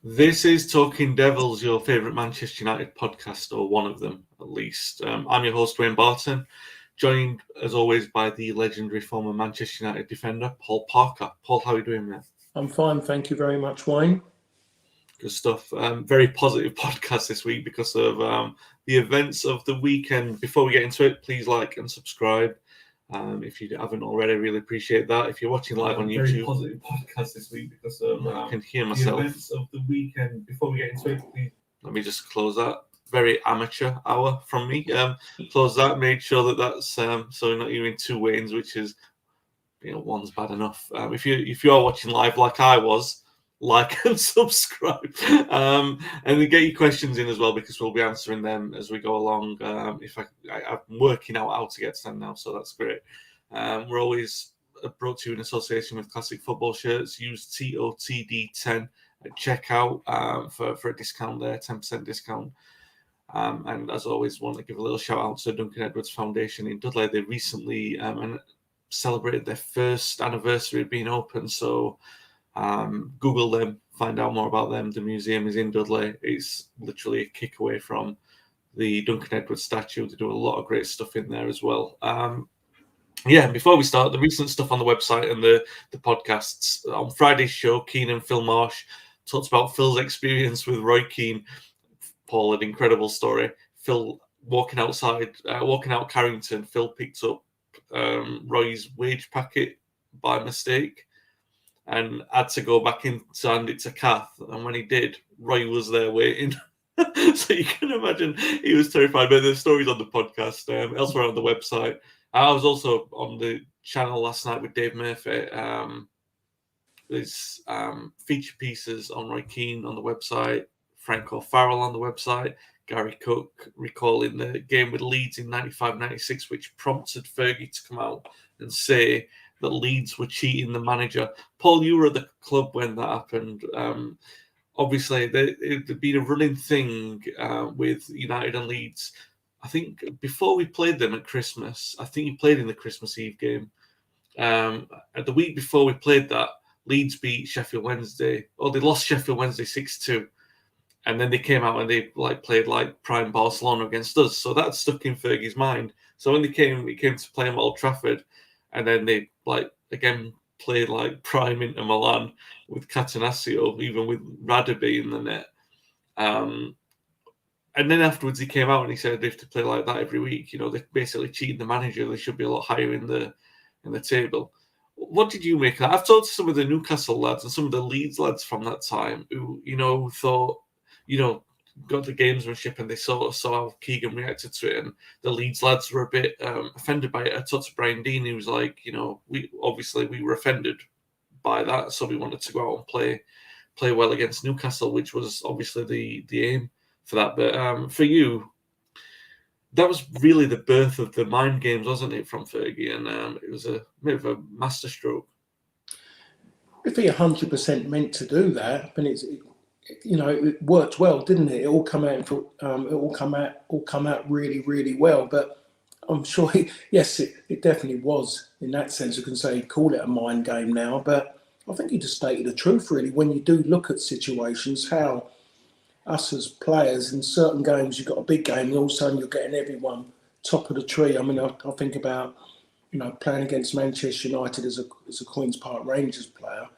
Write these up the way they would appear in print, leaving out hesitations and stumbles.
This is Talking Devils, your favourite Manchester United podcast, or one of them at least. I'm your host, Wayne Barton, joined as always by the legendary former Manchester United defender, Paul Parker. Paul, how are you doing, mate? I'm fine, thank you very much, Wayne. Good stuff. Very positive podcast this week because of the events of the weekend. Before we get into it, please like and subscribe. If you haven't already, I really appreciate that. If you're watching live on YouTube, very positive podcast this week because of I can hear myself. The events of the weekend. Before we get into it, please let me just close that. Very amateur hour from me. Close that. Made sure that that's so we're not hearing two Waynes, which is one's bad enough. If you are watching live like I was, like and subscribe, and then get your questions in as well because we'll be answering them as we go along. If I'm working out how to get to them now, so that's great. We're always brought to you in association with Classic Football Shirts. Use TOTD10 at checkout for a discount there, 10% discount. And as always, want to give a little shout out to Duncan Edwards Foundation in Dudley. They recently celebrated their first anniversary of being open, so Google them, find out more about them. The museum is in Dudley. It's literally a kick away from the Duncan Edwards statue. They do a lot of great stuff in there as well. Before we start, the recent stuff on the website and the podcasts. On Friday's show, Keane and Phil Marsh talked about Phil's experience with Roy Keane. Paul, an incredible story. Phil walking out Carrington, Phil picked up Roy's wage packet by mistake and had to go back in to hand it to Kath. And when he did, Roy was there waiting. So you can imagine he was terrified. But the stories on the podcast, elsewhere on the website. I was also on the channel last night with Dave Murphy. There's feature pieces on Roy Keane on the website, Frank O'Farrell on the website, Gary Cook recalling the game with Leeds in 95-96, which prompted Fergie to come out and say that Leeds were cheating the manager. Paul, you were at the club when that happened. Obviously, there'd been a running thing with United and Leeds. I think before we played them at Christmas, I think you played in the Christmas Eve game. The week before we played that, Leeds beat Sheffield Wednesday. They lost Sheffield Wednesday 6-2. And then they came out and they played like prime Barcelona against us. So that stuck in Fergie's mind. So when we came to play them at Old Trafford, and then they again played like prime Inter Milan with Catanaccio, even with Radaby in the net. And then afterwards he came out and he said they have to play like that every week. They basically cheated the manager. They should be a lot higher in the table. What did you make of that? I've talked to some of the Newcastle lads and some of the Leeds lads from that time who thought, got the gamesmanship and they saw how Keegan reacted to it, and the Leeds lads were a bit offended by it. I talked to Brian Dean, he was like, we were offended by that, so we wanted to go out and play well against Newcastle, which was obviously the aim for that. But for you, that was really the birth of the mind games, wasn't it, from Fergie? And it was a bit of a masterstroke. If he 100% meant to do that, then it worked well, didn't it? It all come out really, really well. But I'm sure, it definitely was. In that sense, you can say call it a mind game now. But I think he just stated the truth, really. When you do look at situations, how us as players in certain games, you've got a big game, and all of a sudden you're getting everyone top of the tree. I mean, I think about playing against Manchester United as a Queen's Park Rangers player.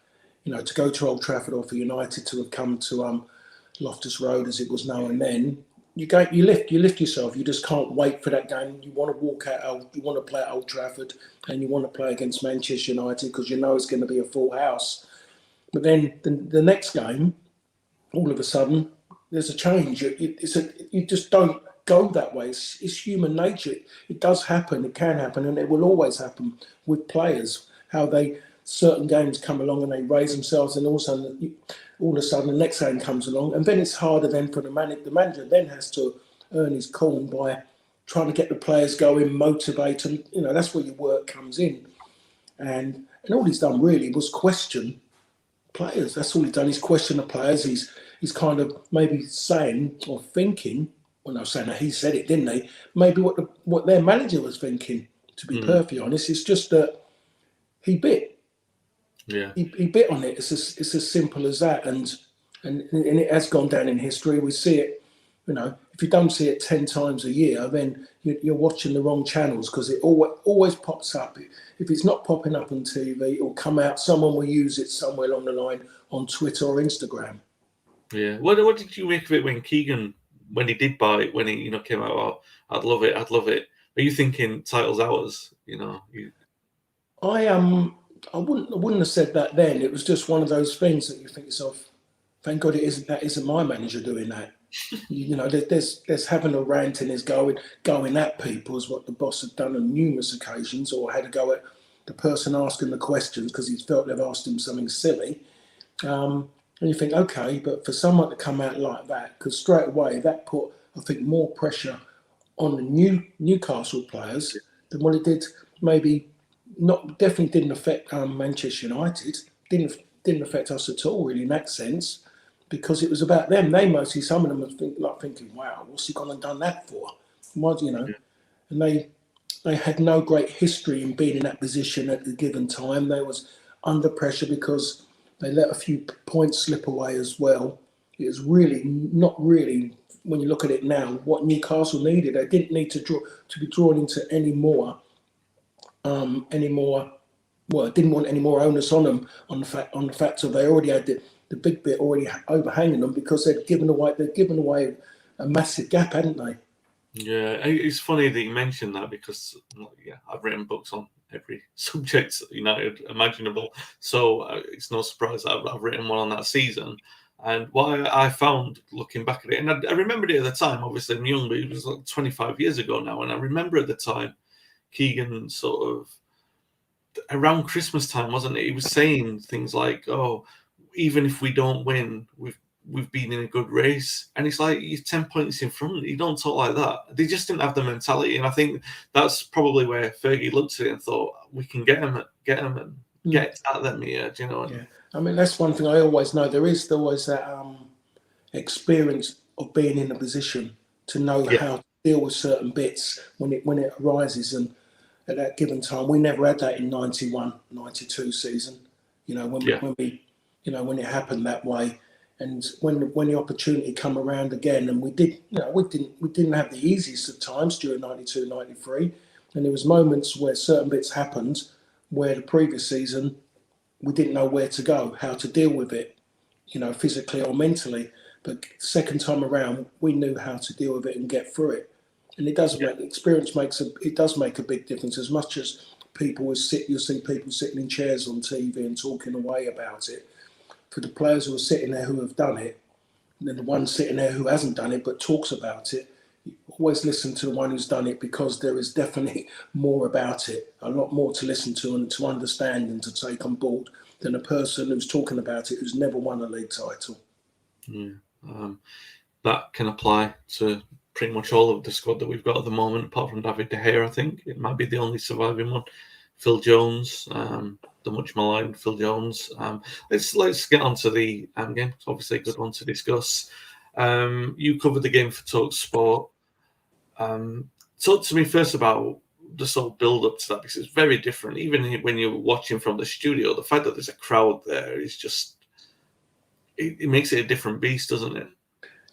To go to Old Trafford, or for United to have come to Loftus Road, as it was known then, you lift yourself. You just can't wait for that game. You want to walk out. You want to play at Old Trafford, and you want to play against Manchester United because it's going to be a full house. But then the next game, all of a sudden, there's a change. You just don't go that way. It's human nature. It does happen. It can happen, and it will always happen with players. How certain games come along and they raise themselves, and all of a sudden the next game comes along, and then it's harder then for the manager then has to earn his corn by trying to get the players going, motivate them. That's where your work comes in, and all he's done really was question players. That's all he's done. He's questioned the players. He's kind of maybe saying or thinking, well, no, saying that he said it, didn't he? Maybe what their manager was thinking. To be perfectly honest, it's just that he bit. Yeah, he bit on it. It's as simple as that. And and it has gone down in history. We see it, if you don't see it 10 times a year, then you're watching the wrong channels, because it always pops up. If it's not popping up on TV, it'll come out. Someone will use it somewhere along the line on Twitter or Instagram. Yeah. What did you make of it when Keegan, when he did buy it, when he came out? Oh, I'd love it. Are you thinking title's ours? I wouldn't have said that then. It was just one of those things that you think to yourself, thank God that isn't my manager doing that. There's having a rant and is going at people, is what the boss had done on numerous occasions, or had to go at the person asking the questions because he felt they've asked him something silly. And you think, okay, but for someone to come out like that, because straight away that put, I think, more pressure on the Newcastle players than what it did. Maybe definitely didn't affect Manchester United. Didn't affect us at all, really, in that sense, because it was about them. They mostly, some of them were thinking, wow, what's he gone and done that for? And they had no great history in being in that position at the given time. They was under pressure because they let a few points slip away as well. It was really not really, when you look at it now, what Newcastle needed. They didn't need to be drawn into any more. Well, didn't want any more onus on them on the fact that they already had the big bit already overhanging them, because they'd given away a massive gap, hadn't they? Yeah, it's funny that you mentioned that, because I've written books on every subject United imaginable, so it's no surprise that I've written one on that season. And what I found looking back at it, and I remembered it at the time, obviously I'm young, but it was like 25 years ago now, and I remember at the time Keegan sort of around Christmas time, wasn't it? He was saying things like, "Oh, even if we don't win, we've been in a good race," and it's like, you're 10 points in front. You don't talk like that. They just didn't have the mentality, and I think that's probably where Fergie looked at it and thought, we can get him and get at them here. Do you know? Yeah, I mean, that's one thing I always know. There is always that experience of being in a position to know how to deal with certain bits when it arises, and at that given time, we never had that in 91, 92 season. When it happened that way, and when the opportunity come around again, and we didn't have the easiest of times during 92, 93, and there was moments where certain bits happened where the previous season we didn't know where to go, how to deal with it, physically or mentally. But second time around, we knew how to deal with it and get through it. And it does make experience does make a big difference. As much as you'll see people sitting in chairs on TV and talking away about it. For the players who are sitting there who have done it, and then the one sitting there who hasn't done it but talks about it, you always listen to the one who's done it, because there is definitely more about it, a lot more to listen to and to understand and to take on board than a person who's talking about it who's never won a league title. That can apply to pretty much all of the squad that we've got at the moment, apart from David De Gea. I think it might be the only surviving one. Phil Jones, the much maligned Phil Jones. Let's get on to the game. It's obviously a good one to discuss. You covered the game for Talk Sport. Talk to me first about the sort of build up to that, because it's very different. Even when you're watching from the studio, the fact that there's a crowd there is just it makes it a different beast, doesn't it?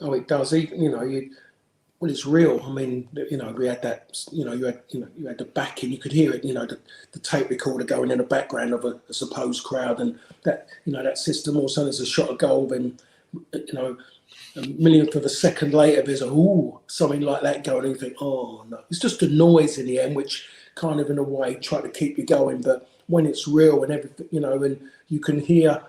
Oh, it does. Well, it's real. I mean, we had that. You had the backing. You could hear it. The tape recorder going in the background of a supposed crowd, and that that system. All of a sudden, there's a shot of goal, then a millionth of a second later, there's something like that going, and you think, oh no, it's just a noise in the end, which kind of in a way try to keep you going. But when it's real and everything, and you can hear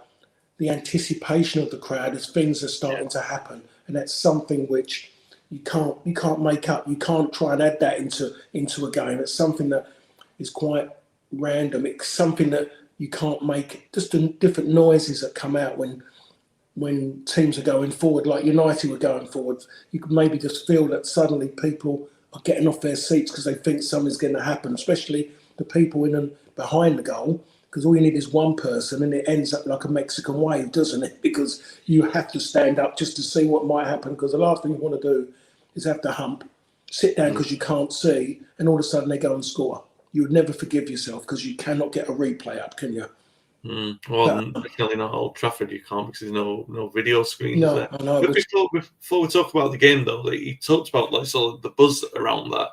the anticipation of the crowd as things are starting to happen, and that's something which you can't make up. You can't try and add that into a game. It's something that is quite random. It's something that you can't make. Just the different noises that come out when teams are going forward, like United were going forward. You could maybe just feel that suddenly people are getting off their seats because they think something's going to happen, especially the people in and behind the goal. Because all you need is one person, and it ends up like a Mexican wave, doesn't it? Because you have to stand up just to see what might happen. Because the last thing you want to do is have to sit down because you can't see, and all of a sudden they go and score. You would never forgive yourself because you cannot get a replay up, can you? Well, But definitely not Old Trafford. You can't because there's no video screens no, there. I know. But But before we talk about the game, though, like, he talked about like sort of the buzz around that,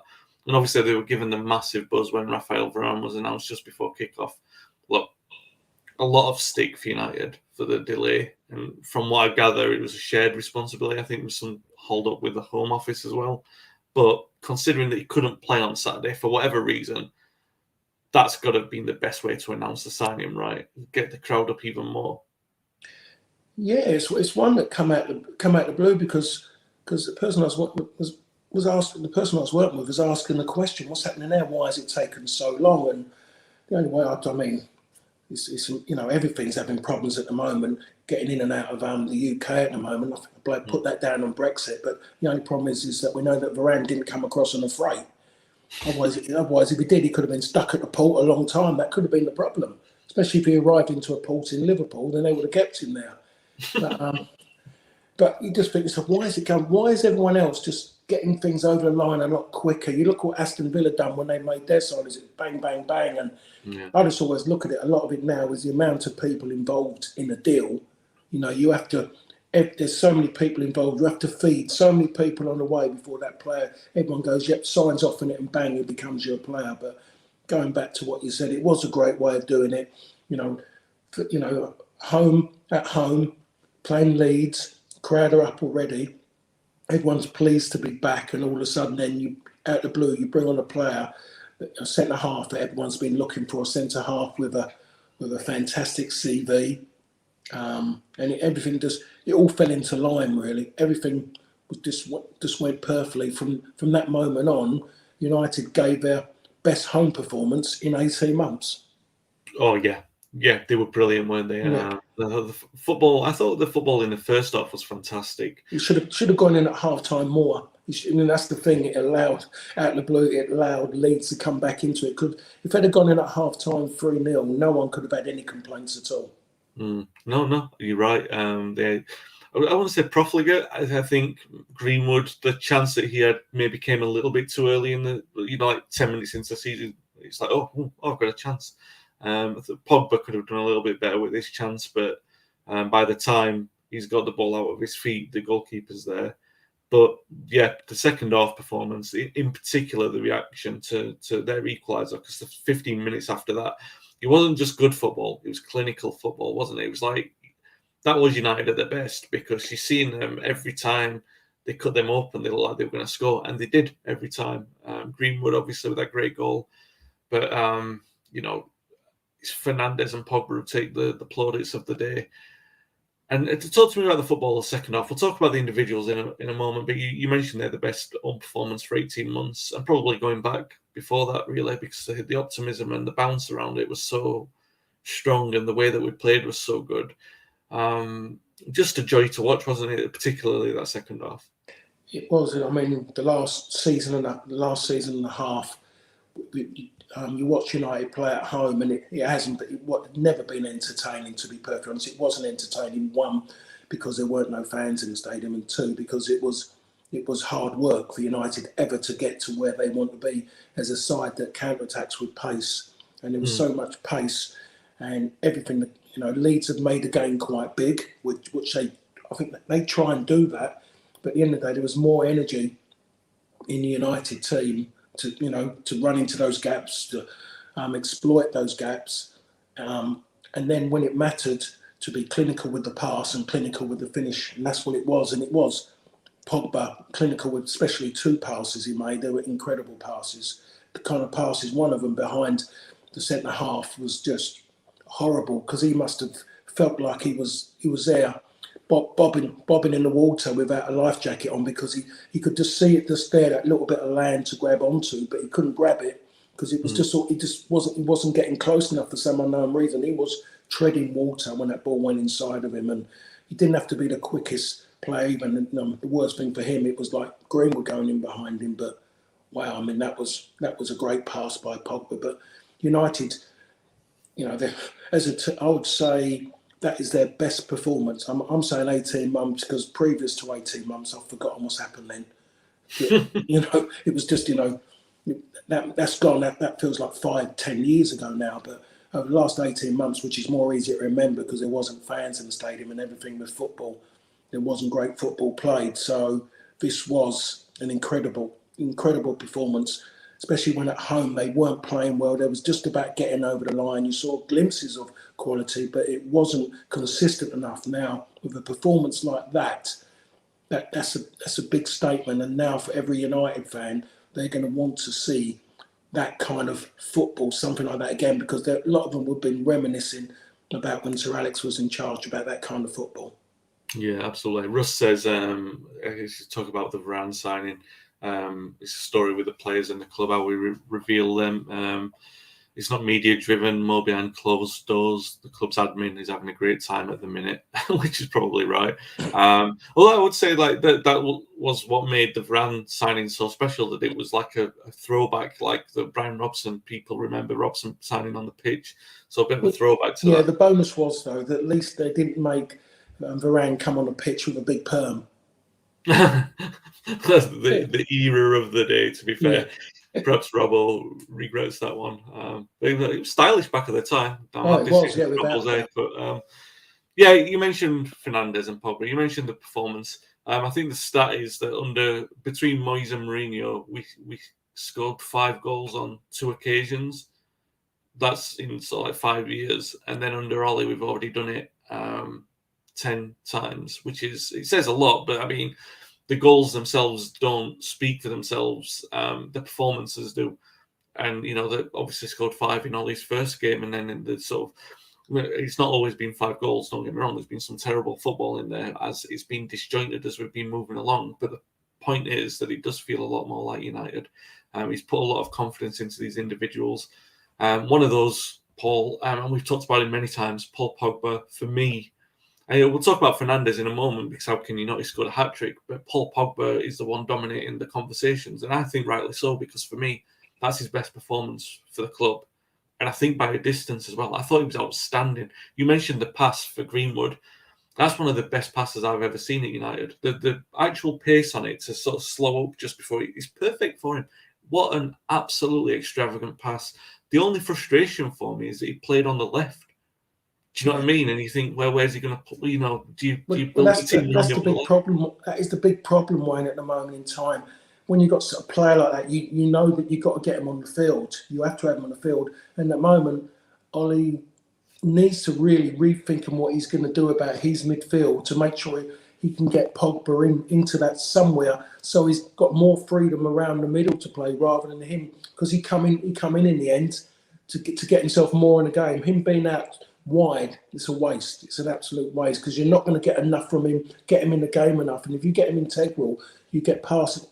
and obviously they were given the massive buzz when Raphael Varane was announced just before kickoff. Look, a lot of stick for United for the delay, and from what I gather, it was a shared responsibility. I think there was some hold up with the Home Office as well. But considering that he couldn't play on Saturday for whatever reason, that's got to have been the best way to announce the signing, right? Get the crowd up even more. yeah, it's one that come out the blue because the person I was asking the person I was working with was asking the question, what's happening there? Why has it taken so long? And the only way I mean, it's everything's having problems at the moment, getting in and out of the UK at the moment. I think the bloke put that down on Brexit, but the only problem is that we know that Varane didn't come across on a freight. Otherwise, if he did, he could have been stuck at the port a long time. That could have been the problem, especially if he arrived into a port in Liverpool. Then they would have kept him there. But you just think to yourself, why is it going? Why is everyone else just getting things over the line a lot quicker? You look what Aston Villa done when they made their side. Is it bang, bang, bang? And I just always look at it. A lot of it now is the amount of people involved in a deal. You have to. There's so many people involved. You have to feed so many people on the way before that player. Everyone goes, yep, signs off on it, and bang, it becomes your player. But going back to what you said, it was a great way of doing it. Home at home, playing Leeds, crowd are up already. Everyone's pleased to be back, and all of a sudden, then you out the blue, you bring on a player, a centre half that everyone's been looking for, a centre half with a fantastic CV, and everything it all fell into line really. Everything was just went perfectly from that moment on. United gave their best home performance in 18 months. Oh yeah, they were brilliant, weren't they? Yeah. The football. I thought the football in the first half was fantastic. He should have gone in at half time more. That's the thing. It allowed out of the blue. It allowed Leeds to come back into it. If they'd have gone in at half time 3-0, no one could have had any complaints at all. No, you're right. I want to say profligate. I think Greenwood, the chance that he had maybe came a little bit too early in the, like 10 minutes into the season. It's like, I've got a chance. I thought Pogba could have done a little bit better with this chance, but by the time he's got the ball out of his feet, the goalkeeper's there. But yeah, the second half performance, in particular, the reaction to their equaliser, because the 15 minutes after that, it wasn't just good football; it was clinical football, wasn't it? It was like that was United at their best, because you're seeing them every time they cut them up and they look like they were going to score, and they did every time. Greenwood, obviously, with that great goal, but it's Fernandes and Pogba who take the plaudits of the day. And to talk to me about the football the second half, we'll talk about the individuals in a moment, but you mentioned they're the best on performance for 18 months, and probably going back before that, really, because the optimism and the bounce around it was so strong, and the way that we played was so good. Just a joy to watch, wasn't it? Particularly that second half. It was. I mean, the last season and a half, you watch United play at home, and it hasn't. Never been entertaining, to be perfectly honest. It wasn't entertaining. One, because there weren't no fans in the stadium, and two, because it was hard work for United ever to get to where they want to be as a side that counterattacks with pace, and there was so much pace and everything. Leeds had made the game quite big, which I think they try and do that, but at the end of the day, there was more energy in the United team to run into those gaps, to exploit those gaps, and then when it mattered, to be clinical with the pass and clinical with the finish, and that's what it was. And it was Pogba clinical with especially two passes he made. They were incredible passes. The kind of passes, one of them behind the centre half, was just horrible, because he must have felt like he was there bobbing in the water without a life jacket on, because he could just see it just there, that little bit of land to grab onto, but he couldn't grab it because it was he wasn't getting close enough for some unknown reason. He was treading water when that ball went inside of him, and he didn't have to be the quickest player. Even the worst thing for him, it was like Greenwood going in behind him. But wow, I mean, that was a great pass by Pogba. But United, I would say that is their best performance. I'm saying 18 months because previous to 18 months, I've forgotten what's happened then. It was just, that's gone. That feels like 5-10 years ago now. But over the last 18 months, which is more easy to remember because there wasn't fans in the stadium and everything was football. There wasn't great football played. So this was an incredible performance, especially when at home they weren't playing well. They was just about getting over the line. You saw glimpses of quality, but it wasn't consistent enough. Now, with a performance like that's a big statement. And now for every United fan, they're going to want to see that kind of football, something like that again, because a lot of them would have been reminiscing about when Sir Alex was in charge, about that kind of football. Yeah, absolutely. Russ says, he's talk about the Varane signing. It's a story with the players and the club, how we reveal them. It's not media driven, more behind closed doors. The club's admin is having a great time at the minute, which is probably right. Although I would say like that was what made the Varane signing so special, that it was like a throwback, like the Brian Robson. People remember Robson signing on the pitch, so a bit of a throwback to that. Yeah, the bonus was though that at least they didn't make Varane come on the pitch with a big perm. That's the era of the day, to be fair. Yeah. Perhaps Robbo regrets that one. But it was stylish back at the time. It was, yeah, without that. But yeah, you mentioned Fernandes and Pogba. You mentioned the performance. I think the stat is that between Moyes and Mourinho, we scored 5 goals on 2 occasions. That's in sort of like 5 years. And then under Ollie, we've already done it 10 times, it says a lot, but I mean, the goals themselves don't speak for themselves. The performances do. And, they obviously scored 5 in Ollie's first game. And then in the sort of, it's not always been 5 goals, don't get me wrong. There's been some terrible football in there as it's been disjointed as we've been moving along. But the point is that it does feel a lot more like United. He's put a lot of confidence into these individuals. One of those, Paul, and we've talked about him many times, Paul Pogba, for me, we'll talk about Fernandes in a moment, because how can you not? He scored a hat-trick, but Paul Pogba is the one dominating the conversations, and I think rightly so, because for me, that's his best performance for the club, and I think by a distance as well. I thought he was outstanding. You mentioned the pass for Greenwood. That's one of the best passes I've ever seen at United. The actual pace on it to sort of slow up just before it's perfect for him. What an absolutely extravagant pass. The only frustration for me is that he played on the left. Do you know what I mean? And you think, well, where's he going to put? Do you build that's the team? That's the big problem. That is the big problem, Wayne, at the moment in time. When you've got a player like that, you know that you've got to get him on the field. You have to have him on the field. And at the moment, Ollie needs to really rethink on what he's going to do about his midfield to make sure he can get Pogba into that somewhere, so he's got more freedom around the middle to play rather than him, because he come in the end to get himself more in the game. Him being out wide, it's a waste. It's an absolute waste, because you're not going to get enough from him, get him in the game enough. And if you get him integral, you get passes,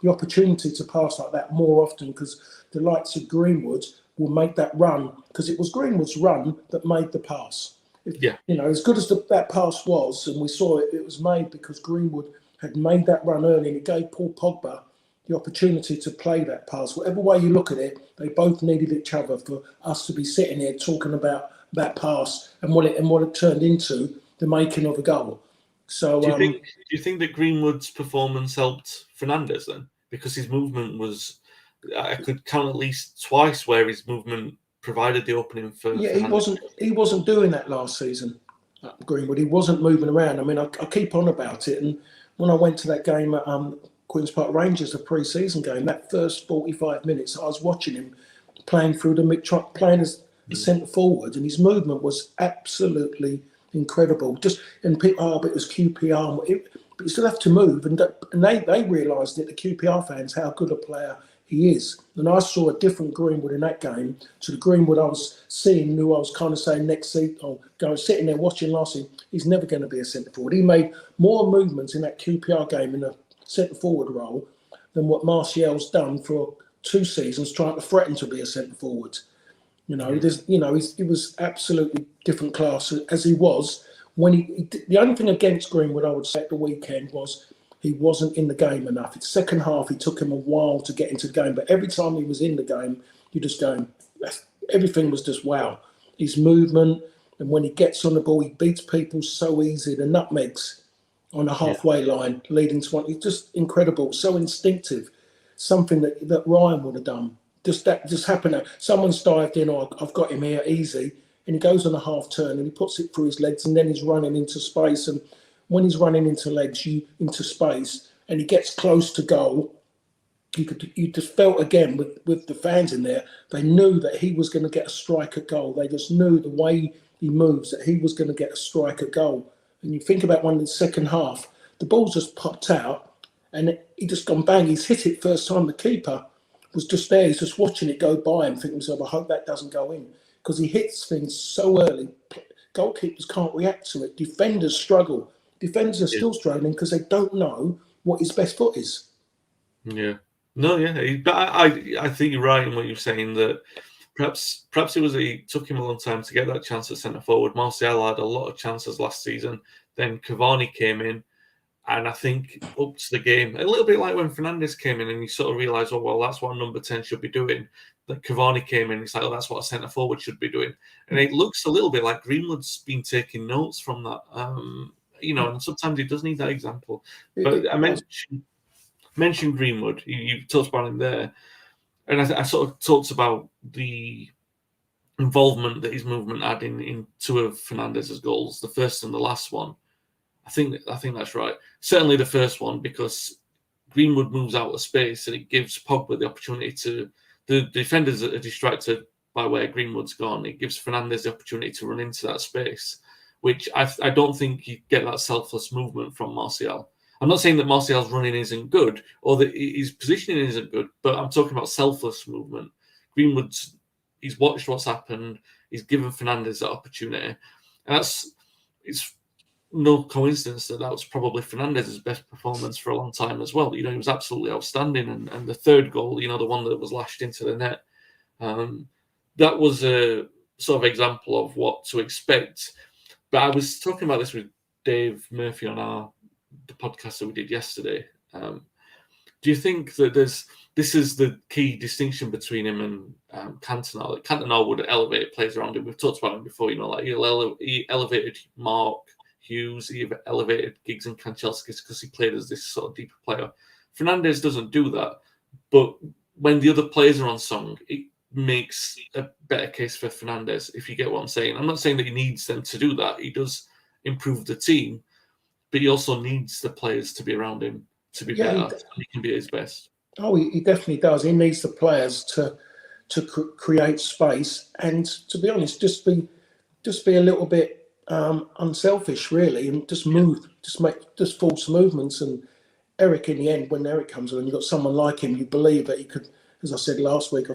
the opportunity to pass like that more often, because the likes of Greenwood will make that run, because it was Greenwood's run that made the pass. As good as that pass was, and we saw it was made because Greenwood had made that run early, and it gave Paul Pogba the opportunity to play that pass. Whatever way you look at it, they both needed each other for us to be sitting here talking about that pass and what it turned into, the making of a goal. So, do you think that Greenwood's performance helped Fernandes then? Because his movement was, I could count at least twice where his movement provided the opening for. Yeah, Fernandes. he wasn't doing that last season, Greenwood. He wasn't moving around. I mean, I keep on about it. And when I went to that game at Queen's Park Rangers, the pre-season game, that first 45 minutes, I was watching him playing through playing as the centre forward, and his movement was absolutely incredible. But it was QPR. But you still have to move, and they realised it, the QPR fans, how good a player he is. And I saw a different Greenwood in that game to the Greenwood I was seeing, who I was kind of saying next season, sitting there watching last season, he's never going to be a centre forward. He made more movements in that QPR game in a centre forward role than what Martial's done for 2 seasons trying to threaten to be a centre forward. He was absolutely different class as he was when the only thing against Greenwood I would say at the weekend was he wasn't in the game enough. The second half, it took him a while to get into the game, but every time he was in the game, you just going, everything was just wow. His movement, and when he gets on the ball, he beats people so easy. The nutmegs on the halfway line leading to one, it's just incredible, so instinctive. Something that Ryan would have done. that just happened. Someone's dived in, or I've got him here easy, and he goes on a half turn and he puts it through his legs, and then he's running into space. And when he's running into into space, and he gets close to goal, you just felt again with the fans in there. They knew that he was going to get a strike at goal. They just knew the way he moves that he was going to get a strike at goal. And you think about one in the second half, the ball just popped out, and he just gone bang. He's hit it first time. The keeper was just there. He's just watching it go by and thinking to himself, I hope that doesn't go in, because he hits things so early. Goalkeepers can't react to it. Defenders struggle. Defenders are still struggling because they don't know what his best foot is. Yeah. No, yeah. But I think you're right in what you're saying, that perhaps it took him a long time to get that chance at centre forward. Martial had a lot of chances last season. Then Cavani came in, and I think up to the game, a little bit like when Fernandes came in, and you sort of realise, oh well, that's what number 10 should be doing. That Cavani came in, it's like, oh, that's what a centre forward should be doing, and it looks a little bit like Greenwood's been taking notes from that. And sometimes he does need that example. But I mentioned Greenwood. You talked about him there, and I sort of talked about the involvement that his movement had in two of Fernandez's goals, the first and the last one. I think that's right. Certainly the first one, because Greenwood moves out of space and it gives Pogba the opportunity to. The defenders are distracted by where Greenwood's gone. It gives Fernandes the opportunity to run into that space, which I don't think you get that selfless movement from Martial. I'm not saying that Martial's running isn't good or that his positioning isn't good, but I'm talking about selfless movement. He's watched what's happened. He's given Fernandes that opportunity. And it's no coincidence that was probably Fernandes' best performance for a long time as well. He was absolutely outstanding. And the third goal, the one that was lashed into the net, that was a sort of example of what to expect. But I was talking about this with Dave Murphy on the podcast that we did yesterday. Do you think that this is the key distinction between him and Cantona? That Cantona would elevate players around him. We've talked about him before. He elevated Mark Hughes, he elevated Giggs and Kanchelskis because he played as this sort of deeper player. Fernandes doesn't do that, but when the other players are on song, it makes a better case for Fernandes, if you get what I'm saying. I'm not saying that he needs them to do that. He does improve the team, but he also needs the players to be around him to be better. He can be at his best. Oh, he definitely does. He needs the players to create space, and to be honest, just be a little bit unselfish, really, and just make false movements. And Eric, in the end, when Eric comes on, you've got someone like him, you believe that he could, as I said last week,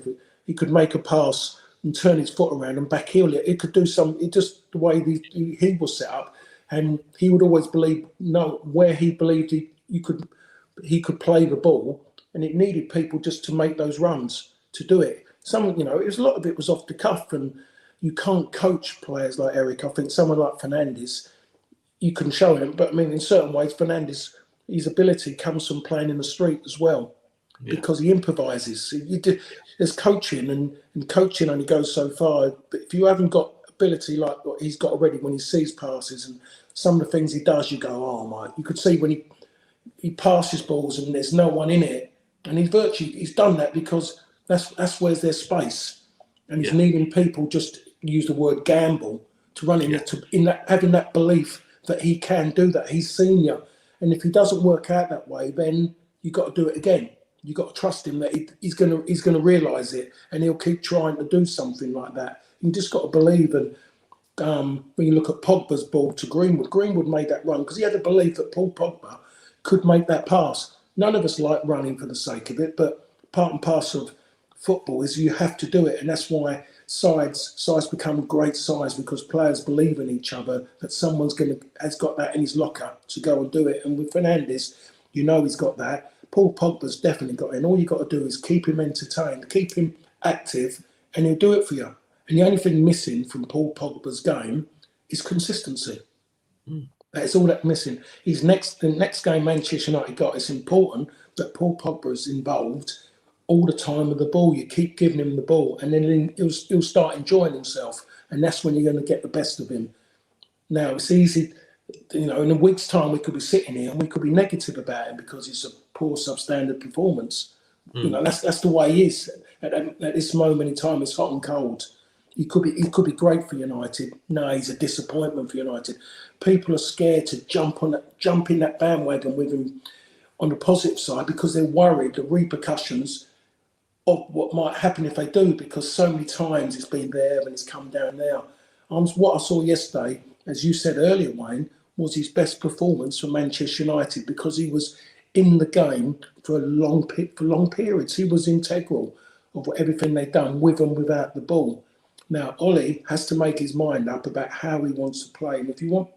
he could make a pass and turn his foot around and backheel it. It could do it just the way he was set up, and he would always where he believed he could play the ball, and it needed people just to make those runs to do it. A lot of it was off the cuff, and you can't coach players like Eric. I think someone like Fernandes, you can show him, but I mean, in certain ways, Fernandes, his ability comes from playing in the street as well, because he improvises. There's coaching, and coaching only goes so far. But if you haven't got ability like what he's got already, when he sees passes and some of the things he does, you go, oh my! You could see when he passes balls and there's no one in it, and he's done that because that's where there's space, and he's needing people just use the word gamble to run having that belief that he can do that. He's senior, and if he doesn't work out that way, then you got to do it again. You got to trust him that he's going to realise it, and he'll keep trying to do something like that. You just got to believe. And when you look at Pogba's ball to Greenwood made that run because he had a belief that Paul Pogba could make that pass. None of us like running for the sake of it, but part and parcel of football is you have to do it, and that's why sides become great sides, because players believe in each other that someone's has got that in his locker to go and do it. And with Fernandes, he's got that. Paul Pogba's definitely got it, and all you got to do is keep him entertained, keep him active, and he'll do it for you. And the only thing missing from Paul Pogba's game is consistency. That is all that's missing. The next game Manchester United got, it's important that Paul Pogba is involved all the time with the ball. You keep giving him the ball, and then he'll start enjoying himself, and that's when you're going to get the best of him. Now, it's easy, in a week's time we could be sitting here and we could be negative about him because it's a poor substandard performance. You know, that's the way he is at this moment in time. It's hot and cold. He could be great for United. No, he's a disappointment for United. People are scared to jump in that bandwagon with him on the positive side because they're worried the repercussions of what might happen if they do, because so many times it's been there and it's come down now. What I saw yesterday, as you said earlier, Wayne, was his best performance for Manchester United because he was in the game for long periods. He was integral of everything they've done with and without the ball. Now, Ollie has to make his mind up about how he wants to play. And if you want,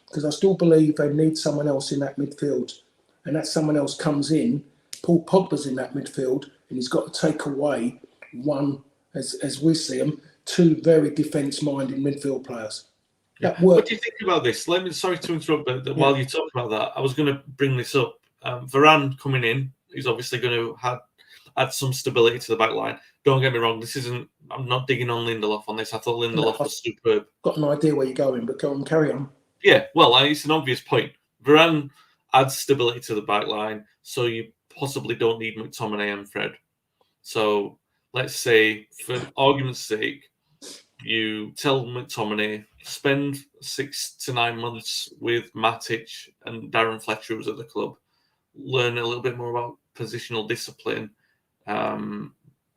because I still believe they need someone else in that midfield, and that someone else comes in. Paul Pogba's in that midfield, and he's got to take away one, as we see them, two very defence-minded midfield players. Yeah. What do you think about this? Sorry to interrupt, but while you talk about that, I was going to bring this up. Varane coming in, he's obviously going to add some stability to the back line. Don't get me wrong, I'm not digging on Lindelof on this. I thought Lindelof was superb. Got an idea where you're going, but go on, carry on. Yeah, well, it's an obvious point. Varane adds stability to the back line, so you possibly don't need McTominay and Fred. So let's say, for argument's sake, you tell McTominay, spend 6 to 9 months with Matic and Darren Fletcher, who's at the club, learn a little bit more about positional discipline,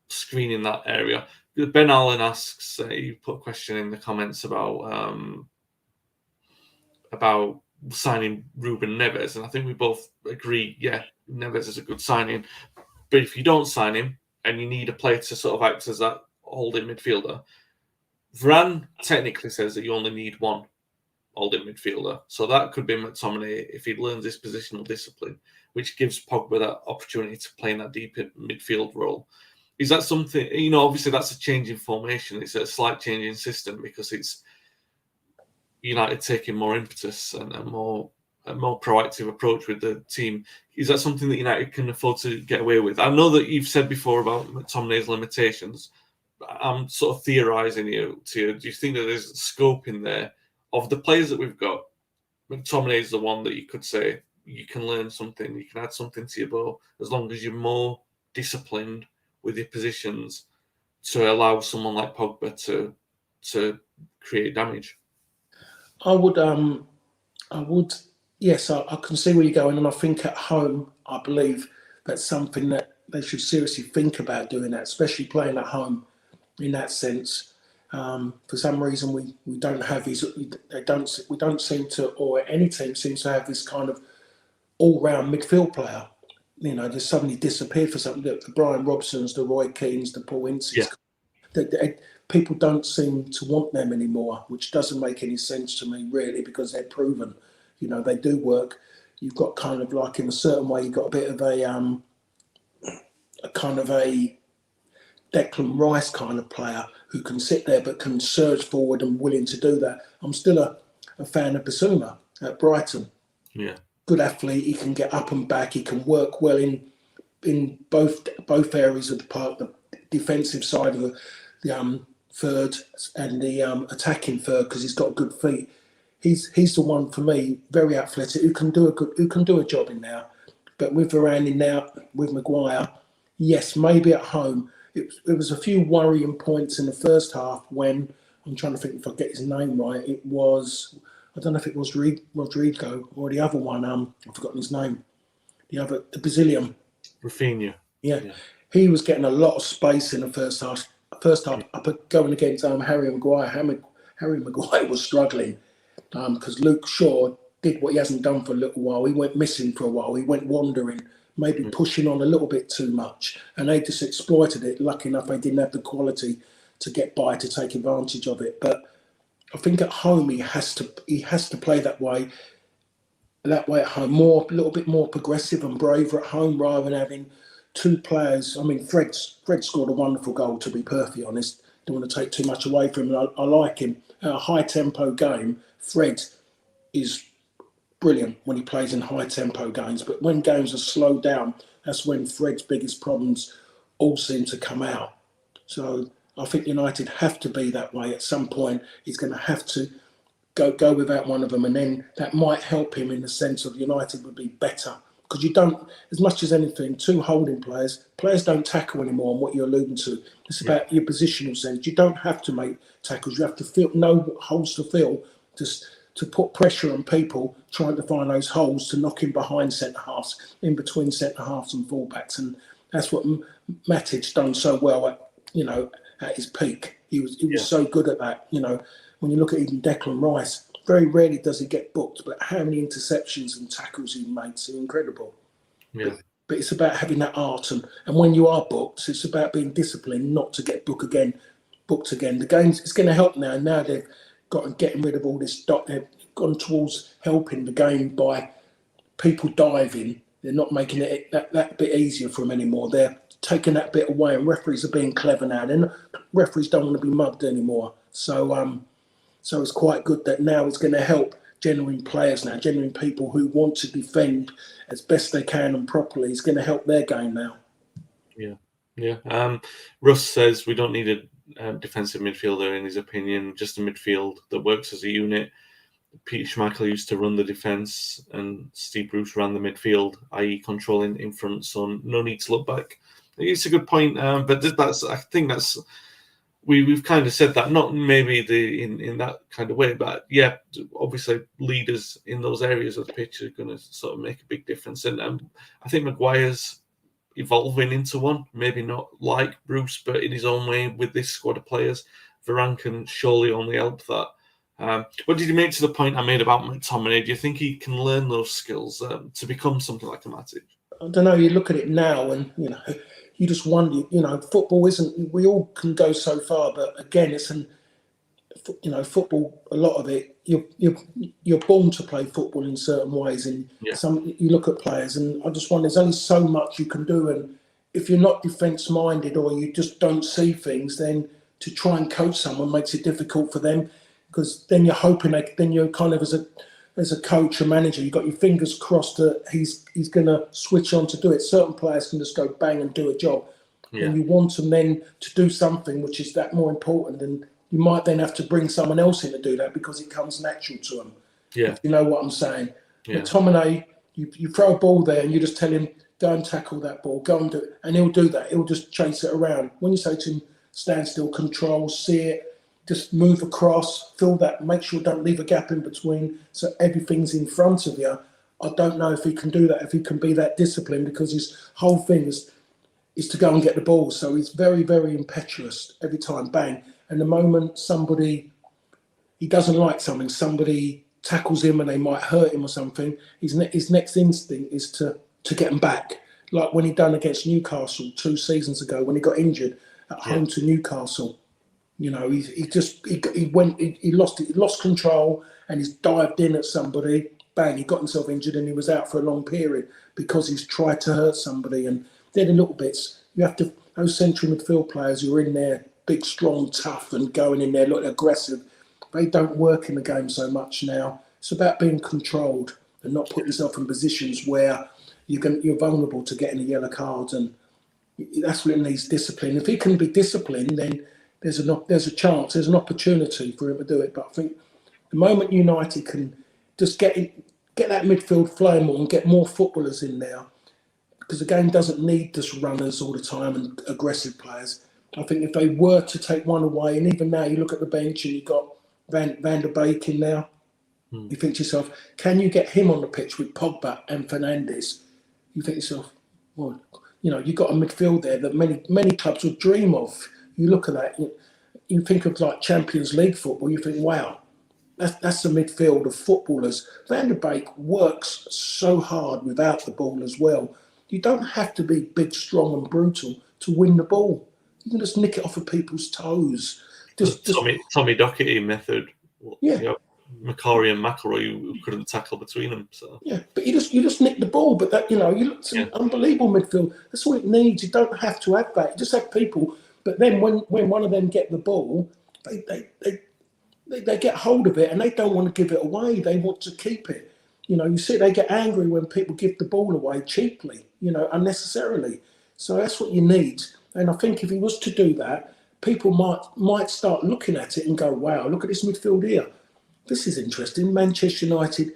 screening that area. Ben Allen asks, you put a question in the comments about signing Ruben Neves, and I think we both agree, yeah, Neves is a good signing. But if you don't sign him and you need a player to sort of act as that holding midfielder, Varane technically says that you only need one holding midfielder. So that could be McTominay if he learns this positional discipline, which gives Pogba that opportunity to play in that deep midfield role. Is that something, obviously that's a change in formation. It's a slight change in system because it's United taking more impetus and a more proactive approach with the team. Is that something that United can afford to get away with? I know that you've said before about McTominay's limitations. I'm sort of theorising here to you. Do you think that there's scope in there of the players that we've got? McTominay is the one that you could say you can learn something, you can add something to your bow as long as you're more disciplined with your positions to allow someone like Pogba to create damage. I would, yes, I can see where you're going, and I think at home, I believe that's something that they should seriously think about doing that, especially playing at home in that sense. For some reason, we don't have these. We don't seem to, or any team seems to have this kind of all-round midfield player. Just suddenly disappeared for something. The Brian Robsons, the Roy Keanes, the Paul Ince's. Yeah. People don't seem to want them anymore, which doesn't make any sense to me, really, because they're proven. They do work. You've got kind of like, in a certain way, you've got a bit of a kind of a Declan Rice kind of player who can sit there but can surge forward and willing to do that. I'm still a fan of Basuma at Brighton. Yeah. Good athlete. He can get up and back. He can work well in both areas of the park, the defensive side of the third and the attacking third, because he's got good feet. He's the one for me, very athletic, who can do a job in there. But with Varane in there, with Maguire, yes, maybe at home. It was a few worrying points in the first half when, I'm trying to think if I get his name right, it was, I don't know if it was Rodrigo or the other one, I've forgotten his name, the Brazilian. Rafinha. Yeah. He was getting a lot of space in the first half. Up going against Harry Maguire. Harry Maguire was struggling because Luke Shaw did what he hasn't done for a little while. He went missing for a while. He went wandering, maybe pushing on a little bit too much, and they just exploited it. Lucky enough, they didn't have the quality to get by to take advantage of it. But I think at home he has to play that way at home, a little bit more progressive and braver at home, rather than having two players. I mean, Fred scored a wonderful goal, to be perfectly honest. Don't want to take too much away from him. I like him. At a high-tempo game, Fred is brilliant when he plays in high-tempo games. But when games are slowed down, that's when Fred's biggest problems all seem to come out. So I think United have to be that way. At some point, he's going to have to go without one of them, and then that might help him in the sense of United would be better because you don't, as much as anything, two holding players don't tackle anymore on what you're alluding to. It's about your positional sense. You don't have to make tackles. You have to know holes to fill, just to put pressure on people trying to find those holes to knock in behind centre-halves, in between centre-halves and full-backs. And that's what Matic done so well at his peak. He was so good at that. When you look at even Declan Rice, very rarely does he get booked, but how many interceptions and tackles he makes are incredible. Yeah. But it's about having that art, and when you are booked, it's about being disciplined not to get booked again. The game's, it's going to help now. Now they've got getting rid of all this. They've gone towards helping the game by people diving. They're not making it that bit easier for them anymore. They're taking that bit away, and referees are being clever now. Referees don't want to be mugged anymore. So it's quite good that now it's going to help genuine players now, genuine people who want to defend as best they can and properly. It's going to help their game now. Yeah. Russ says we don't need a defensive midfielder, in his opinion, just a midfield that works as a unit. Peter Schmeichel used to run the defence and Steve Bruce ran the midfield, i.e. controlling in front, so no need to look back. It's a good point, but I think that's we've kind of said that, not maybe in that kind of way, but yeah, obviously leaders in those areas of the pitch are going to sort of make a big difference. And I think Maguire's evolving into one, maybe not like Bruce, but in his own way with this squad of players. Varane can surely only help that. What did you make to the point I made about McTominay? Do you think he can learn those skills to become something like a Matic? I don't know. You look at it now, and you just wonder. Football isn't. We all can go so far, but again, it's football. A lot of it, you're born to play football in certain ways, and you look at players, and I just wonder. There's only so much you can do, and if you're not defence minded or you just don't see things, then to try and coach someone makes it difficult for them, because then you're hoping then you're kind of as a coach or manager, you've got your fingers crossed that he's going to switch on to do it. Certain players can just go bang and do a job. Yeah. And you want them then to do something which is that more important. And you might then have to bring someone else in to do that because it comes natural to them. Yeah. If you know what I'm saying. Yeah. McTominay, you throw a ball there and you just tell him, go and tackle that ball, go and do it. And he'll do that. He'll just chase it around. When you say to him, stand still, control, see it, just move across, fill that, make sure don't leave a gap in between so everything's in front of you. I don't know if he can do that, if he can be that disciplined, because his whole thing is to go and get the ball. So he's very, very impetuous every time, bang. And the moment he doesn't like something, somebody tackles him and they might hurt him or something, his next instinct is to get him back. Like when he done against Newcastle 2 seasons ago when he got injured at home to Newcastle. He lost control and he's dived in at somebody, bang, he got himself injured and he was out for a long period because he's tried to hurt somebody. And they're the little bits. You have to, those central midfield players who are in there, big, strong, tough and going in there, look aggressive, they don't work in the game so much now. It's about being controlled and not putting yourself in positions where you're vulnerable to getting a yellow card. And that's what it needs, discipline. If he can be disciplined, then there's a chance, there's an opportunity for him to do it. But I think the moment United can just get that midfield flowing more and get more footballers in there, because the game doesn't need just runners all the time and aggressive players. I think if they were to take one away, and even now you look at the bench and you've got Van der Beek in there, you think to yourself, can you get him on the pitch with Pogba and Fernandes? You think to yourself, well, you've got a midfield there that many clubs would dream of. You look at that, you think of like Champions League football, you think, wow, that's a midfield of footballers. Van der Beek works so hard without the ball as well. You don't have to be big, strong and brutal to win the ball. You can just nick it off of people's toes. Tommy Docherty method. Yeah. Macari and McElroy who couldn't tackle between them. So yeah, but you just nick the ball. But that you look some unbelievable midfield. That's all it needs. You don't have to have that. You just have people. But then when one of them get the ball, they get hold of it and they don't want to give it away. They want to keep it. You see they get angry when people give the ball away cheaply, unnecessarily. So that's what you need. And I think if he was to do that, people might start looking at it and go, wow, look at this midfield here. This is interesting. Manchester United,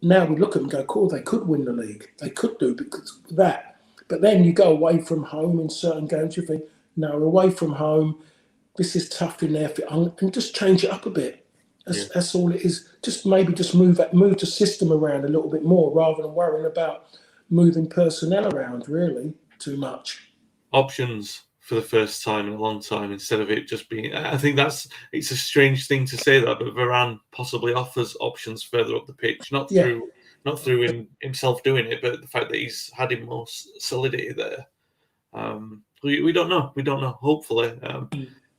now we look at them and go, cool, they could win the league. They could do because of that. But then you go away from home in certain games, you think, no, away from home, this is tough in there, and just change it up a bit. That's all it is. Just maybe just move the system around a little bit more rather than worrying about moving personnel around really too much. Options for the first time in a long time instead of it just being. I think it's a strange thing to say that, but Varane possibly offers options further up the pitch, not through himself doing it, but the fact that he's had him more solidity there. We don't know. We don't know. Hopefully,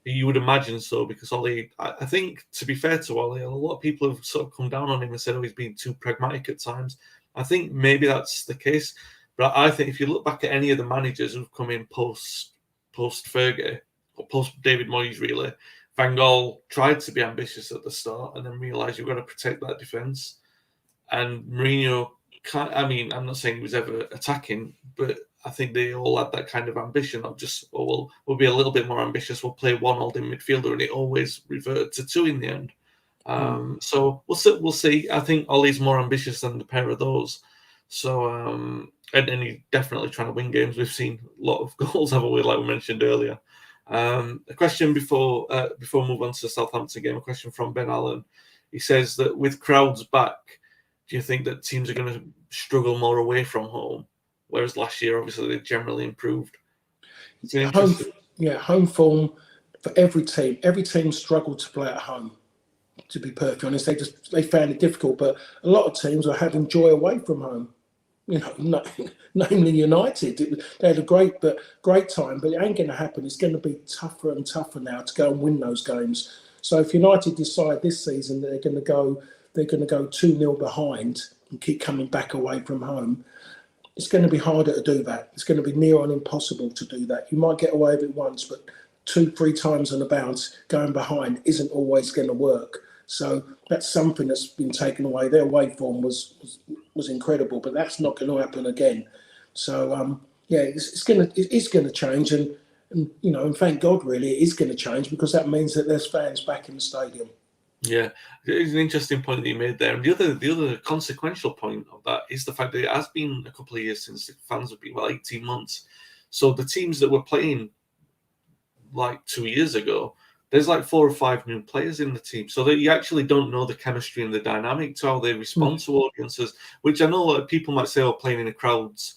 you would imagine so, because Ollie, I think, to be fair to Ollie, a lot of people have sort of come down on him and said, oh, he's been too pragmatic at times. I think maybe that's the case. But I think if you look back at any of the managers who've come in post Fergie, or post David Moyes, really, Van Gaal tried to be ambitious at the start and then realised you've got to protect that defence. And Mourinho, I'm not saying he was ever attacking, but I think they all had that kind of ambition of just, we'll be a little bit more ambitious. We'll play one holding midfielder, and it always reverted to two in the end. So we'll see. I think Ollie's more ambitious than the pair of those. So, and he's definitely trying to win games. We've seen a lot of goals, haven't we, like we mentioned earlier. A question before we move on to the Southampton game, a question from Ben Allen. He says that with crowds back, do you think that teams are going to struggle more away from home? Whereas last year, obviously, they generally improved. Home form for every team. Every team struggled to play at home, to be perfectly honest. They found it difficult, but a lot of teams are having joy away from home. Namely United. They had a great time, but it ain't going to happen. It's going to be tougher and tougher now to go and win those games. So if United decide this season that they're going to go 2-0 behind and keep coming back away from home, it's going to be harder to do that. It's going to be near on impossible to do that. You might get away with it once, but 2-3 times on a bounce going behind isn't always going to work. So that's something that's been taken away. Their away form was incredible, but that's not going to happen again. So it's going to change, and and thank God really it is going to change, because that means that there's fans back in the stadium. Yeah, it's an interesting point that you made there. And the other consequential point of that is the fact that it has been a couple of years since the fans have been, 18 months. So the teams that were playing like 2 years ago, there's like 4 or 5 new players in the team. So that you actually don't know the chemistry and the dynamic to how they respond to audiences, which I know people might say, oh, playing in a crowd's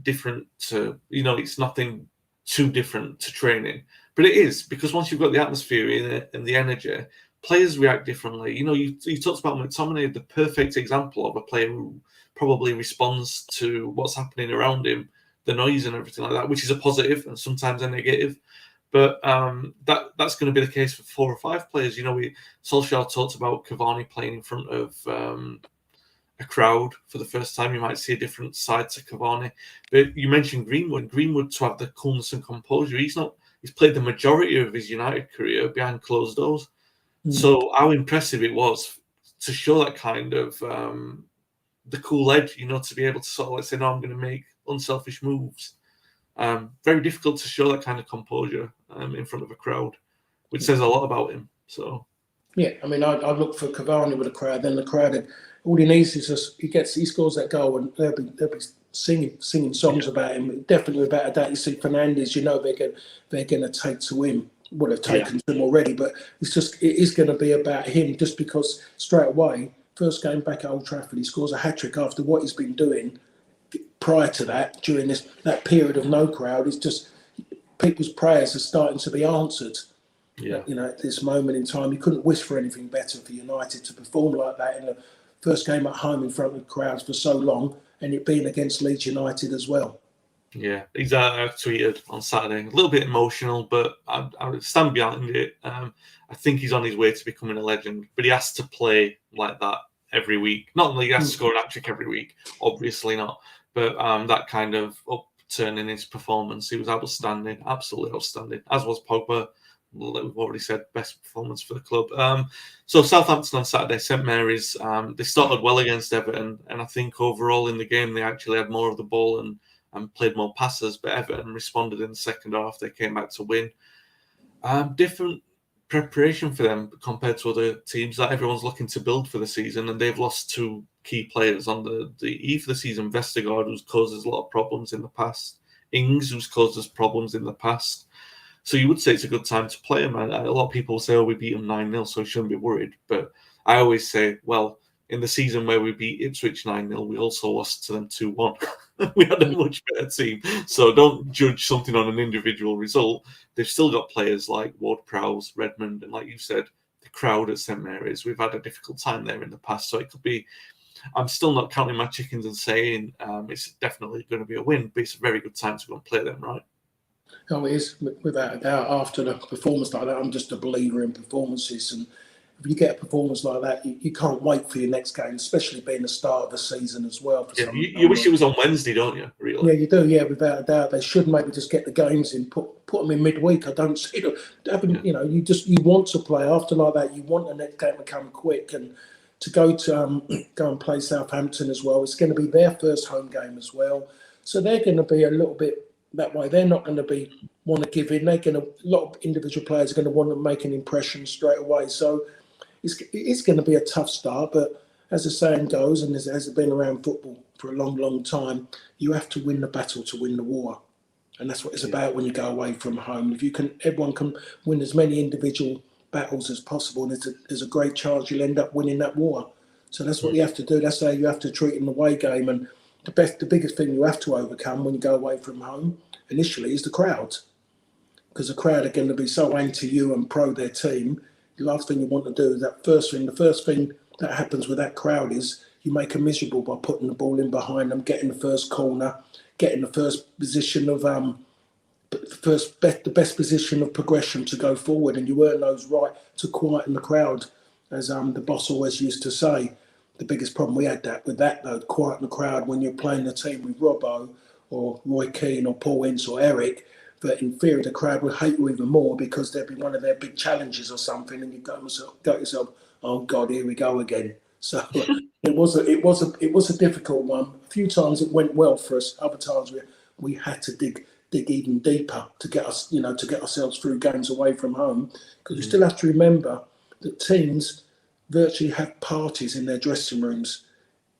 different to, it's nothing too different to training. But it is, because once you've got the atmosphere in it and the energy, players react differently. You talked about McTominay, the perfect example of a player who probably responds to what's happening around him, the noise and everything like that, which is a positive and sometimes a negative. But that's going to be the case for 4 or 5 players. Solskjaer talked about Cavani playing in front of a crowd for the first time. You might see a different side to Cavani. But you mentioned Greenwood. Greenwood, to have the coolness and composure, he's played the majority of his United career behind closed doors. So how impressive it was to show that kind of the cool edge, to be able to sort of say, no, I'm going to make unselfish moves. Very difficult to show that kind of composure in front of a crowd, which says a lot about him. So, yeah, I look for Cavani with a crowd. Then the crowd, all he needs is just he scores that goal, and they'll be singing songs about him. Definitely about that. You see Fernandes, they're going to take to him. Would have taken to him already, but it is going to be about him, just because straight away, first game back at Old Trafford, he scores a hat-trick after what he's been doing prior to that, during that period of no crowd. It's just people's prayers are starting to be answered. Yeah. At this moment in time, you couldn't wish for anything better for United to perform like that in the first game at home in front of crowds for so long, and it being against Leeds United as well. Yeah, I tweeted on Saturday, a little bit emotional, but I would stand behind it. I think he's on his way to becoming a legend, but he has to play like that every week. Not that he has to score an hat-trick every week, obviously not, but that kind of upturn in his performance, he was outstanding, absolutely outstanding, as was Pogba. We've already said best performance for the club. So Southampton on Saturday, St Mary's, they started well against Everton, and I think overall in the game they actually had more of the ball and played more passes, but Everton responded in the second half. They came back to win. Different preparation for them compared to other teams that everyone's looking to build for the season, and they've lost 2 key players on the eve of the season. Vestergaard, who's caused us a lot of problems in the past. Ings, who's caused us problems in the past. So you would say it's a good time to play him. And a lot of people say, oh, we beat them 9-0, so we shouldn't be worried. But I always say, well, in the season where we beat Ipswich 9-0, we also lost to them 2-1. We had a much better team. So don't judge something on an individual result. They've still got players like Ward-Prowse, Redmond, and like you said, the crowd at St Mary's. We've had a difficult time there in the past. So it could be, I'm still not counting my chickens and saying it's definitely going to be a win, but it's a very good time to go and play them, right? Oh, it is, without a doubt. After the performance like that, I'm just a believer in performances. And if you get a performance like that, you can't wait for your next game, especially being the start of the season as well. For you wish it was on Wednesday, don't you? Really? Yeah, you do. Yeah, without a doubt, they should maybe just get the games in, put them in midweek. I don't see them having. Yeah. You know, you want to play after like that. You want the next game to come quick and to go and play Southampton as well. It's going to be their first home game as well, so they're going to be a little bit that way. They're not going to want to give in. A lot of individual players are going to want to make an impression straight away. So it's going to be a tough start, but as the saying goes, and as it been around football for a long, long time, you have to win the battle to win the war. And that's what it's about when you go away from home. If everyone can win as many individual battles as possible, there's a great chance you'll end up winning that war. So that's what you have to do. That's how you have to treat an away game. And the biggest thing you have to overcome when you go away from home initially is the crowd. Because the crowd are going to be so anti you and pro their team. The last thing you want to do is the first thing that happens with that crowd is you make them miserable by putting the ball in behind them, getting the first corner, getting the first position of the best position of progression to go forward, and you earn those right to quieten the crowd, as the boss always used to say. The biggest problem we had with that though, quieten the crowd when you're playing the team with Robbo or Roy Keane or Paul Ince or Eric. That in theory the crowd would hate you even more because there'd be one of their big challenges or something, and you go to yourself, oh God, here we go again. So it was a difficult one. A few times it went well for us. Other times we had to dig even deeper to get us, to get ourselves through games away from home. Because you still have to remember that teams virtually have parties in their dressing rooms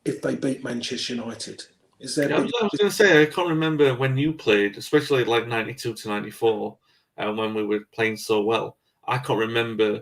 if they beat Manchester United. I was going to say, I can't remember when you played, especially like 92 to 94, when we were playing so well. I can't remember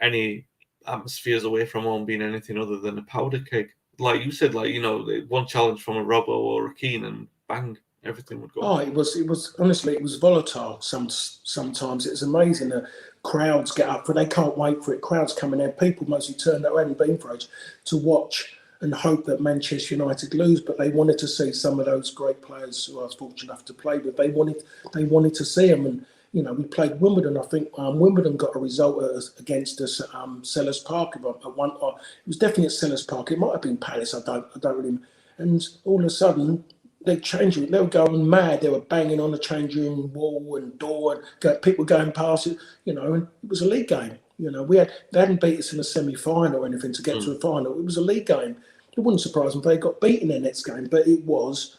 any atmospheres away from home being anything other than a powder keg. Like you said, one challenge from a Robbo or a Keane and bang, everything would go. Oh, it was honestly, it was volatile. Sometimes it's amazing that crowds get up for. They can't wait for it. Crowds coming there. People mostly turned that hadn't been for it to watch and hope that Manchester United lose, but they wanted to see some of those great players who I was fortunate enough to play with. They wanted to see them, and we played Wimbledon. I think Wimbledon got a result against us at Sellers Park. It was definitely at Sellers Park. It might have been Palace. I don't really. And all of a sudden they changed it. They were going mad. They were banging on the changing room wall and door, and people going past it. And it was a league game. They hadn't beat us in a semi-final or anything to get to a final. It was a league game. It wouldn't surprise me if they got beaten their next game, but it was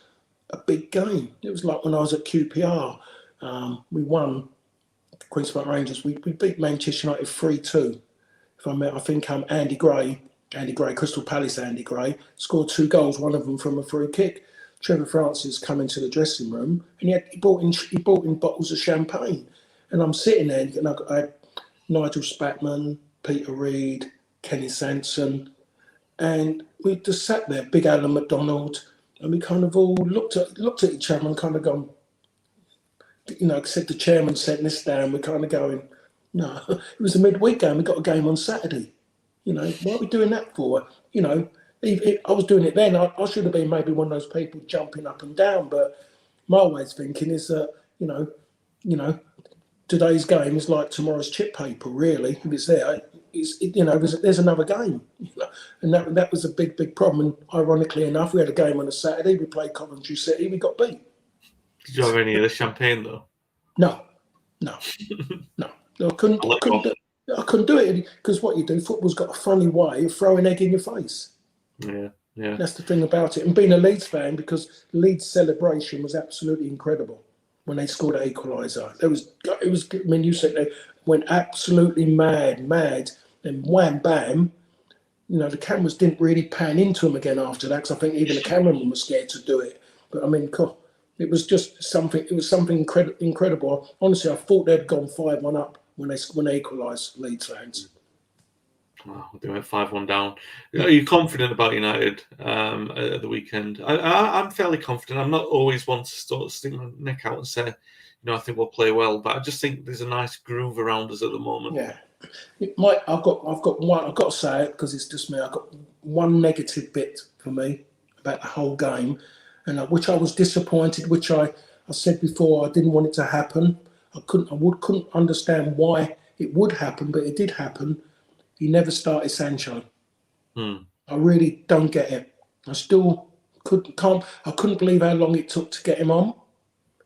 a big game. It was like when I was at QPR. We won Queen's Park Rangers. We beat Manchester United 3-2. I think Andy Gray, Crystal Palace Andy Gray, scored 2 goals, one of them from a free kick. Trevor Francis come into the dressing room and he brought in bottles of champagne. And I'm sitting there and I had Nigel Spatman, Peter Reid, Kenny Sanson, and we just sat there, Big Alan McDonald, and we kind of all looked at each other and kind of gone, except the chairman setting this down, we're kind of going, no, it was a midweek game, we got a game on Saturday. What are we doing that for? I was doing it then, I should have been maybe one of those people jumping up and down, but my way of thinking is that, today's game is like tomorrow's chip paper, really. If it's there, there's another game. And that was a big problem. And ironically enough, we had a game on a Saturday. We played Coventry City. We got beat. Did you have any of the champagne, though? No. I couldn't do it because what you do, football's got a funny way of throwing egg in your face. Yeah. That's the thing about it. And being a Leeds fan, because Leeds' celebration was absolutely incredible. When they scored an equaliser, it was. I mean, you said they went absolutely mad, and wham, bam. the cameras didn't really pan into him again after that, because I think even the cameraman was scared to do it. But I mean, it was just something. It was something incredible. Honestly, I thought they'd gone 5-1 up when they equalised, Leeds fans. Oh, they went 5-1 down. Are you confident about United at the weekend? I'm fairly confident. I'm not always one to sort of stick my neck out and say, I think we'll play well, but I just think there's a nice groove around us at the moment. Yeah, I've got one. I've got to say it because it's just me. I've got one negative bit for me about the whole game, and which I was disappointed. Which I said before, I didn't want it to happen. I couldn't understand why it would happen, but it did happen. He never started Sancho. I really don't get it. I still couldn't believe how long it took to get him on.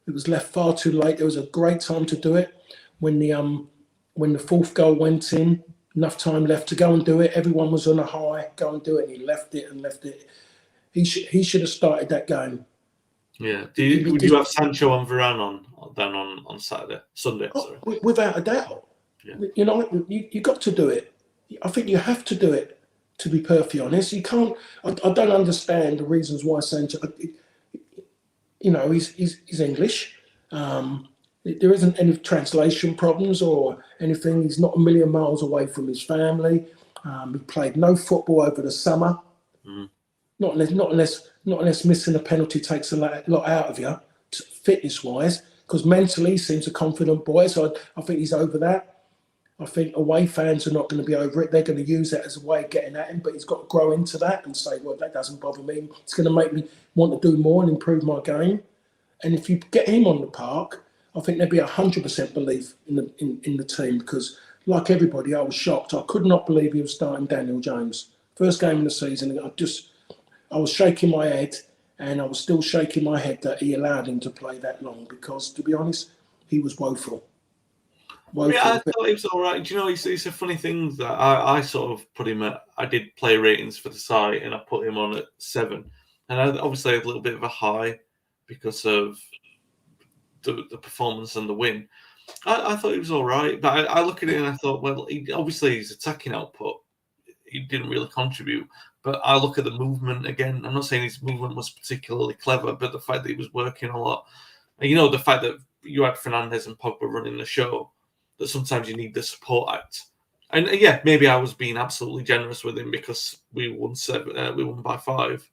It was left far too late. There was a great time to do it when the fourth goal went in. Enough time left to go and do it. Everyone was on a high. Go and do it. And he left it. He should have started that game. Yeah. Would you have Sancho and Varane on Sunday? Sorry. Without a doubt. Yeah. You got to do it. I think you have to do it. To be perfectly honest, you can't. I don't understand the reasons why Sancho. He's English. There isn't any translation problems or anything. He's not a million miles away from his family. He played no football over the summer. Not unless missing a penalty takes a lot out of you, fitness-wise. Because mentally, he seems a confident boy. So I think he's over that. I think away fans are not going to be over it. They're going to use it as a way of getting at him. But he's got to grow into that and say, well, that doesn't bother me. It's going to make me want to do more and improve my game. And if you get him on the park, I think there'd be 100% belief in the team, because, like everybody, I was shocked. I could not believe he was starting Daniel James. First game of the season, I was shaking my head, and I was still shaking my head that he allowed him to play that long, because, to be honest, he was woeful. Yeah, I thought he was all right. Do you know, it's a funny thing that I sort of put him at. I did play ratings for the site, and I put him on at 7. And I obviously had a little bit of a high because of the performance and the win. I thought he was all right, but I look at it and I thought, well, obviously his attacking output, he didn't really contribute. But I look at the movement again. I'm not saying his movement was particularly clever, but the fact that he was working a lot, and the fact that you had Fernandes and Pogba running the show, that sometimes you need the support act. And yeah, maybe I was being absolutely generous with him because we won 7, we won by 5.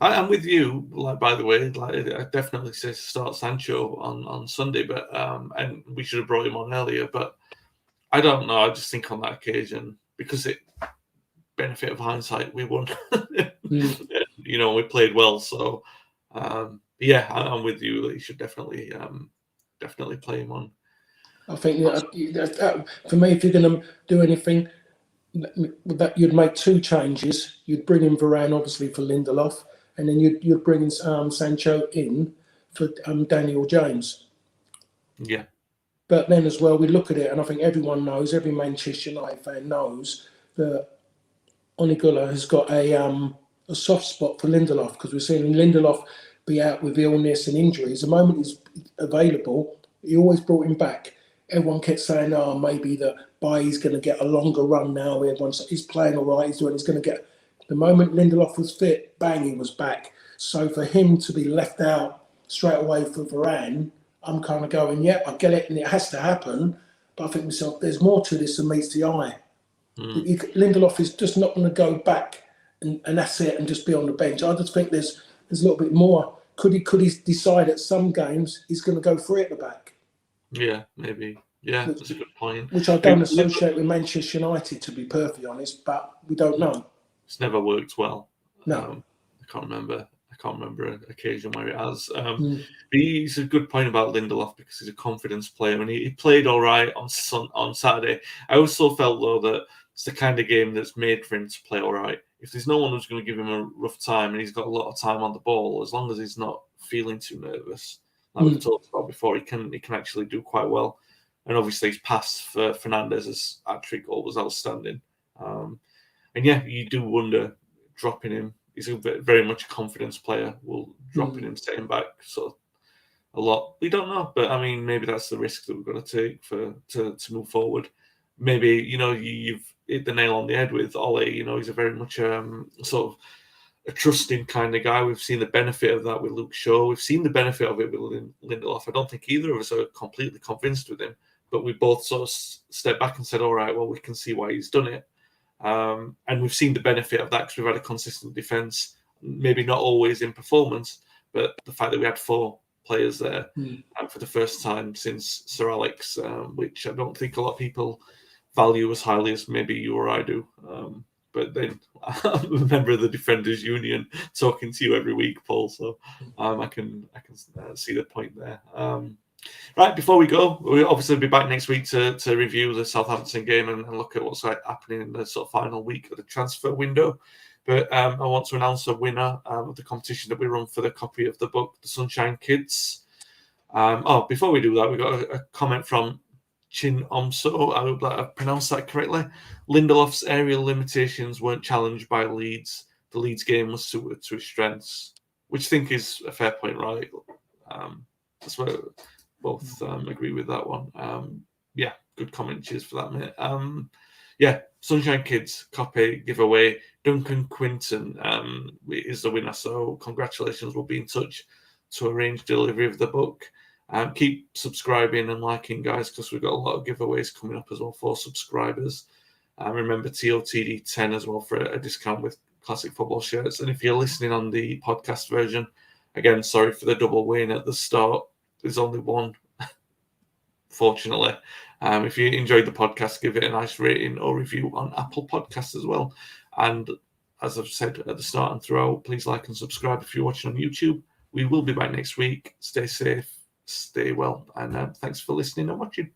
I'm with you. By the way, I definitely say start Sancho on Sunday, but and we should have brought him on earlier. But I don't know. I just think on that occasion, because benefit of hindsight, we won. We played well. So yeah, I'm with you. You should definitely play him on. I think for me, if you're going to do anything, that you'd make 2 changes. You'd bring in Varane, obviously, for Lindelof, and then you'd bring in Sancho in for Daniel James. Yeah. But then as well, we look at it, and I think everyone knows, every Manchester United fan knows that Onigula has got a soft spot for Lindelof, because we're seeing Lindelof be out with illness and injuries. The moment he's available, he always brought him back. Everyone kept saying, "Oh, maybe that Bailly's going to get a longer run now." He's playing all right. He's going to get. The moment Lindelof was fit, bang, he was back. So for him to be left out straight away for Varane, I'm kind of going, yeah, I get it, and it has to happen. But I think to myself, there's more to this than meets the eye. Lindelof is just not going to go back and that's it, and just be on the bench. I just think there's a little bit more. Could he decide at some games he's going to go 3 at the back? Yeah, maybe. Yeah, that's a good point. Which I don't associate with Manchester United, to be perfectly honest, but we don't know. It's never worked well. No. I can't remember an occasion where it has. He's a good point about Lindelof, because he's a confidence player, and he played all right on Saturday. I also felt, though, that it's the kind of game that's made for him to play all right. If there's no one who's going to give him a rough time, and he's got a lot of time on the ball, as long as he's not feeling too nervous, like we've talked about before, he can actually do quite well. And obviously his pass for Fernandes' hat-trick goal was outstanding. And yeah, you do wonder, dropping him, he's very much a confidence player. Will dropping him, setting back sort of a lot. We don't know, but I mean, maybe that's the risk that we've got to take to move forward. maybe, you've hit the nail on the head with Ollie. He's a very much sort of a trusting kind of guy. We've seen the benefit of that with Luke Shaw. We've seen the benefit of it with Lindelof. I don't think either of us are completely convinced with him, but we both sort of stepped back and said, all right, well, we can see why he's done it. And we've seen the benefit of that because we've had a consistent defence, maybe not always in performance, but the fact that we had 4 players there for the first time since Sir Alex, which I don't think a lot of people value as highly as maybe you or I do. But then I'm a member of the Defenders Union talking to you every week, Paul. So I can see the point there. Right, before we go, we'll obviously be back next week to review the Southampton game and look at what's happening in the sort of final week of the transfer window. But I want to announce a winner of the competition that we run for the copy of the book, The Sunshine Kids. Before we do that, we got a comment from Chin Omso. I hope that I pronounced that correctly. Lindelof's aerial limitations weren't challenged by Leeds. The Leeds game was suited to his strengths, which I think is a fair point, right? That's what both agree with that one. Yeah, good comment. Cheers for that, mate. Sunshine Kids copy giveaway. Duncan Quinton is the winner, so congratulations. We'll be in touch to arrange delivery of the book. Keep subscribing and liking, guys, because we've got a lot of giveaways coming up as well for subscribers. Remember TOTD10 as well for a discount with classic football shirts. And if you're listening on the podcast version, again, sorry for the double win at the start. There's only one, fortunately. If you enjoyed the podcast, give it a nice rating or review on Apple Podcasts as well. And as I've said at the start and throughout, please like and subscribe if you're watching on YouTube. We will be back next week. Stay safe, stay well, and thanks for listening and watching.